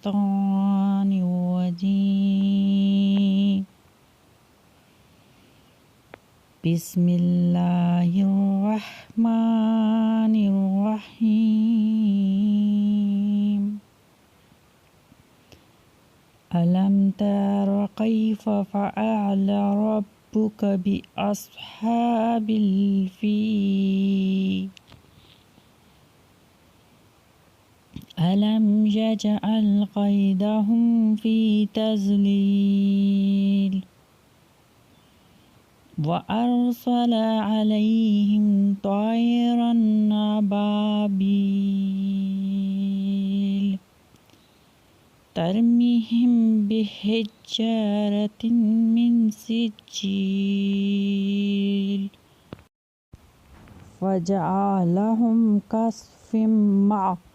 الشيطان الرجيم. بسم الله الرحمن الرحيم. ألم تر كيف فعل ربك بأصحاب الفيل؟ ألم يجعل كيدهم في تضليل وأرسل عليهم طيرا أبابيل ترميهم بحجارة من سجيل فجعلهم كعصف مأكول.